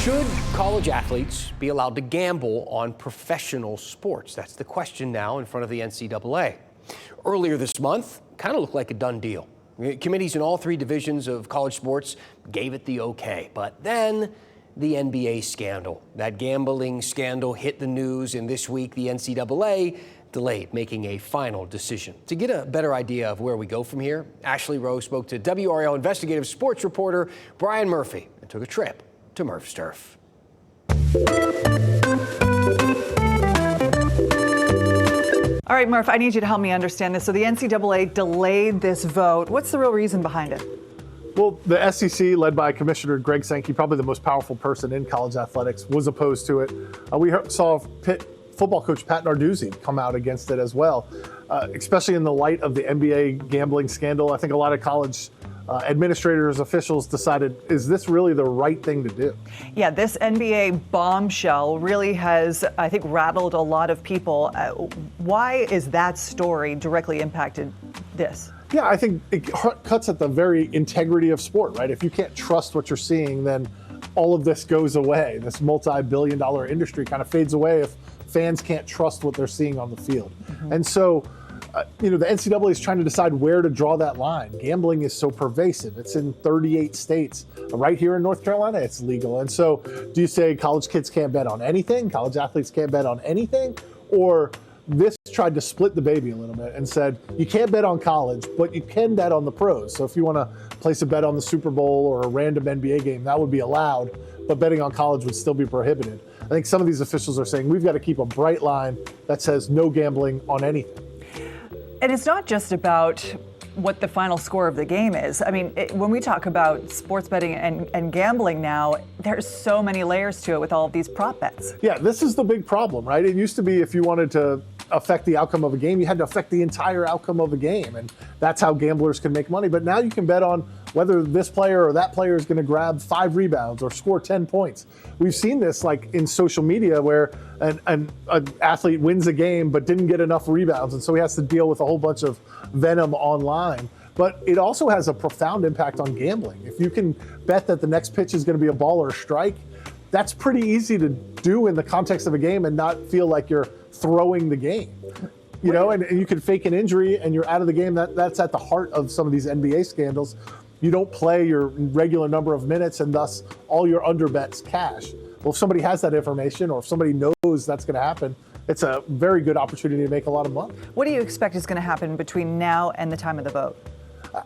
Should college athletes be allowed to gamble on professional sports? That's the question now in front of the NCAA. Earlier this month, kind of looked like a done deal. Committees in all three divisions of college sports gave it the okay. But then the NBA scandal. That gambling scandal hit the news, and this week the NCAA delayed making a final decision. To get a better idea of where we go from here, Ashley Rowe spoke to WRAL investigative sports reporter Brian Murphy and took a trip to Murph's Turf. All right, Murph, I need you to help me understand this. So the NCAA delayed this vote. What's the real reason behind it? Well, the SEC, led by Commissioner Greg Sankey, probably the most powerful person in college athletics, was opposed to it. We saw Pitt football coach Pat Narduzzi come out against it as well, especially in the light of the NBA gambling scandal. I think a lot of college administrators, officials decided, is this really the right thing to do? Yeah, this NBA bombshell really has, I think, rattled a lot of people. Why is that story directly impacted this? Yeah, I think it cuts at the very integrity of sport, right? If you can't trust what you're seeing, then all of this goes away. This multi-billion-dollar industry kind of fades away if fans can't trust what they're seeing on the field. Mm-hmm. And so, the NCAA is trying to decide where to draw that line. Gambling is so pervasive. It's in 38 states. Right here in North Carolina, it's legal. And so do you say college kids can't bet on anything? College athletes can't bet on anything? Or this tried to split the baby a little bit and said, you can't bet on college, but you can bet on the pros. So if you want to place a bet on the Super Bowl or a random NBA game, that would be allowed, but betting on college would still be prohibited. I think some of these officials are saying we've got to keep a bright line that says no gambling on anything. And it's not just about what the final score of the game is. I mean, when we talk about sports betting and gambling now, there's so many layers to it with all of these prop bets. Yeah, this is the big problem, right? It used to be if you wanted to affect the outcome of a game, you had to affect the entire outcome of a game, and that's how gamblers can make money. But now you can bet on whether this player or that player is going to grab 5 rebounds or score 10 points. We've seen this like in social media where an athlete wins a game but didn't get enough rebounds, and so he has to deal with a whole bunch of venom online. But it also has a profound impact on gambling. If you can bet that the next pitch is going to be a ball or a strike, that's pretty easy to do in the context of a game and not feel like you're throwing the game. And you can fake an injury and you're out of the game. That's at the heart of some of these NBA scandals. You don't play your regular number of minutes and thus all your under bets cash. Well, if somebody has that information or if somebody knows that's going to happen, it's a very good opportunity to make a lot of money. What do you expect is going to happen between now and the time of the vote?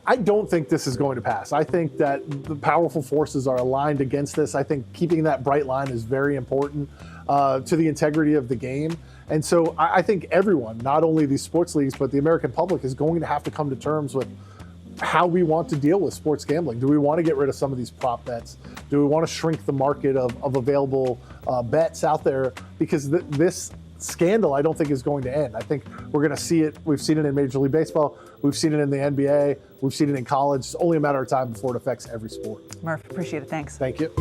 I don't think this is going to pass. I think that the powerful forces are aligned against this. I think keeping that bright line is very important to the integrity of the game. And so I think everyone, not only these sports leagues, but the American public is going to have to come to terms with how we want to deal with sports gambling. Do we want to get rid of some of these prop bets? Do we want to shrink the market of available bets out there? Because this scandal, I don't think, is going to end. I think we're going to see it. We've seen it in Major League Baseball. We've seen it in the NBA. We've seen it in college. It's only a matter of time before it affects every sport. Murph, appreciate it. Thanks. Thank you.